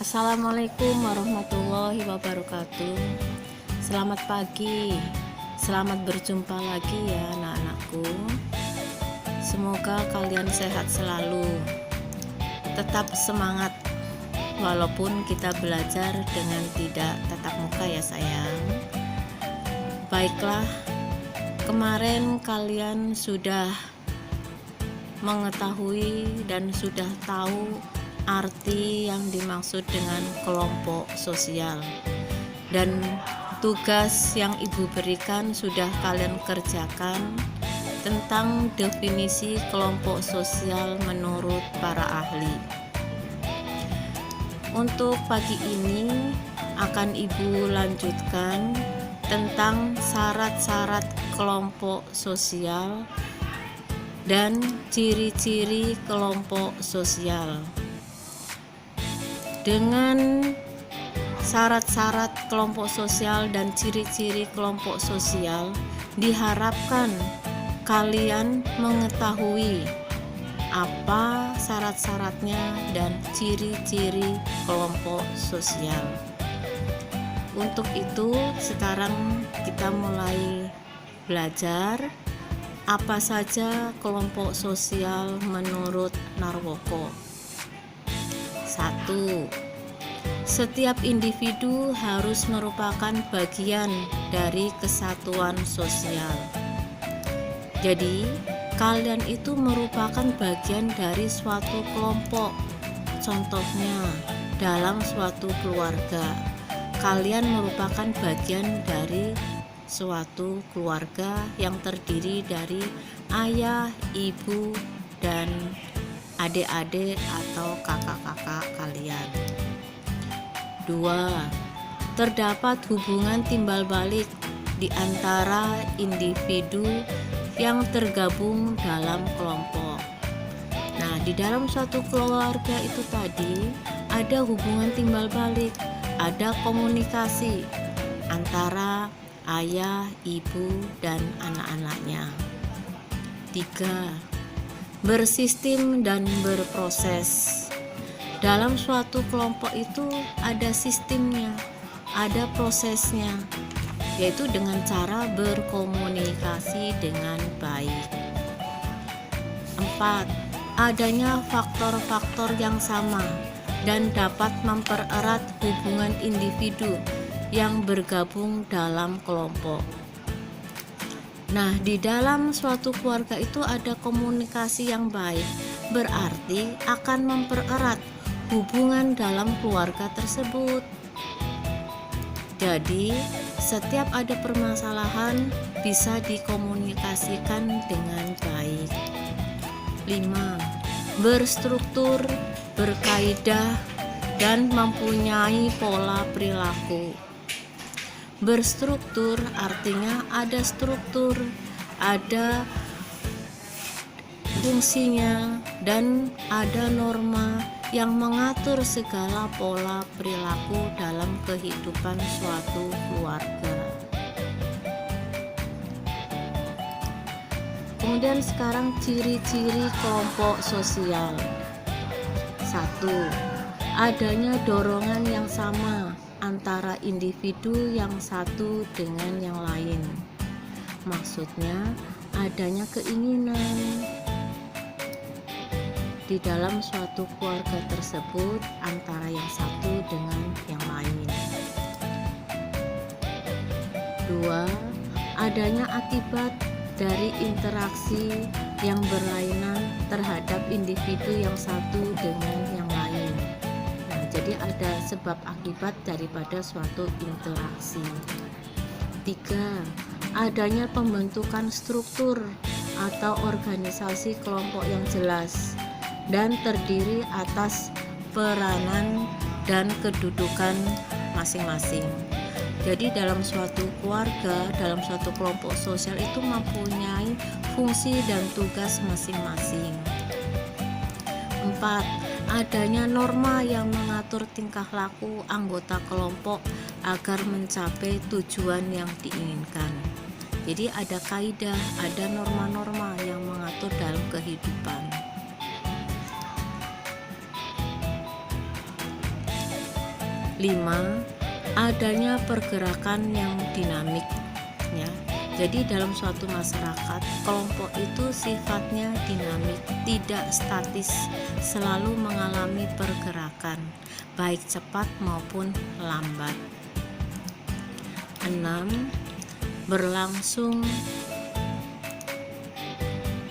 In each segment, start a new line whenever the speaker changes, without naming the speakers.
Assalamualaikum warahmatullahi wabarakatuh. Selamat pagi, selamat berjumpa lagi ya anak-anakku. Semoga kalian sehat selalu, tetap semangat walaupun kita belajar dengan tidak tatap muka ya sayang. Baiklah, kemarin kalian sudah mengetahui dan sudah tahu arti yang dimaksud dengan kelompok sosial, dan tugas yang ibu berikan sudah kalian kerjakan tentang definisi kelompok sosial menurut para ahli. Untuk pagi ini akan ibu lanjutkan tentang syarat-syarat kelompok sosial dan ciri-ciri kelompok sosial. Dengan syarat-syarat kelompok sosial dan ciri-ciri kelompok sosial, diharapkan kalian mengetahui apa syarat-syaratnya dan ciri-ciri kelompok sosial. Untuk itu, sekarang kita mulai belajar apa saja kelompok sosial menurut Narwoko. 1. Setiap individu harus merupakan bagian dari kesatuan sosial. Jadi, kalian itu merupakan bagian dari suatu kelompok. Contohnya, dalam suatu keluarga, kalian merupakan bagian dari suatu keluarga yang terdiri dari ayah, ibu, dan adik-adik atau kakak-kakak kalian. 2. Terdapat hubungan timbal balik di antara individu yang tergabung dalam kelompok. Nah, di dalam suatu keluarga itu tadi ada hubungan timbal balik, ada komunikasi antara ayah, ibu, dan anak-anaknya. 3. Bersistem dan berproses. Dalam suatu kelompok itu ada sistemnya, ada prosesnya, yaitu dengan cara berkomunikasi dengan baik. 4. Adanya faktor-faktor yang sama dan dapat mempererat hubungan individu yang bergabung dalam kelompok. Nah, di dalam suatu keluarga itu ada komunikasi yang baik, berarti akan mempererat hubungan dalam keluarga tersebut. Jadi, setiap ada permasalahan bisa dikomunikasikan dengan baik. 5. Berstruktur, berkaidah, dan mempunyai pola perilaku. Berstruktur artinya ada struktur, ada fungsinya, dan ada norma yang mengatur segala pola perilaku dalam kehidupan suatu keluarga. Kemudian sekarang ciri-ciri kelompok sosial. 1. Adanya dorongan yang sama antara individu yang satu dengan yang lain. Maksudnya adanya keinginan di dalam suatu keluarga tersebut antara yang satu dengan yang lain. 2. Adanya akibat dari interaksi yang berlainan terhadap individu yang satu dengan yang lain. Jadi ada sebab akibat daripada suatu interaksi. 3. Adanya pembentukan struktur atau organisasi kelompok yang jelas dan terdiri atas peranan dan kedudukan masing-masing. Jadi dalam suatu keluarga, dalam suatu kelompok sosial itu mempunyai fungsi dan tugas masing-masing. 4. Adanya norma yang mengatur tingkah laku anggota kelompok agar mencapai tujuan yang diinginkan. Jadi ada kaidah, ada norma-norma yang mengatur dalam kehidupan. 5. Adanya pergerakan yang dinamik ya. Jadi dalam suatu masyarakat, kelompok itu sifatnya dinamik, tidak statis, selalu mengalami pergerakan, baik cepat maupun lambat. 6.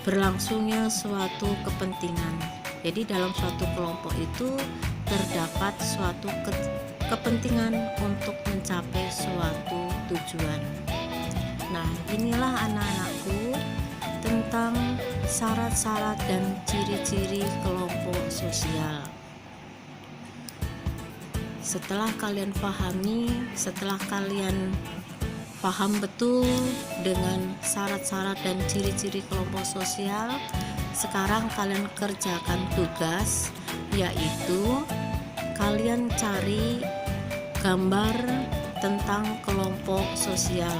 Berlangsungnya suatu kepentingan. Jadi dalam suatu kelompok itu terdapat suatu kepentingan untuk mencapai suatu tujuan. Nah, inilah anak-anakku tentang syarat-syarat dan ciri-ciri kelompok sosial. Setelah kalian paham betul dengan syarat-syarat dan ciri-ciri kelompok sosial, sekarang kalian kerjakan tugas, yaitu kalian cari gambar tentang kelompok sosial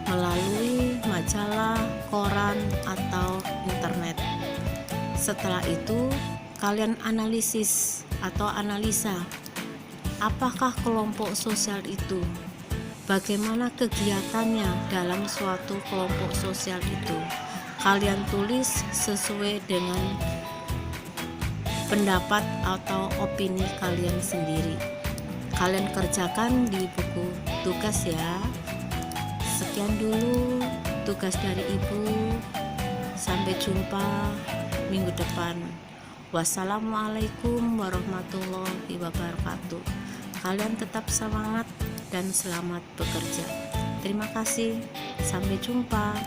melalui majalah, koran, atau internet. Setelah itu kalian analisis atau analisa, apakah kelompok sosial itu, bagaimana kegiatannya dalam suatu kelompok sosial itu. Kalian tulis sesuai dengan pendapat atau opini kalian sendiri. Kalian kerjakan di buku tugas ya. Sekian dulu tugas dari Ibu. Sampai jumpa minggu depan. Wassalamualaikum warahmatullahi wabarakatuh. Kalian tetap semangat dan selamat bekerja. Terima kasih. Sampai jumpa.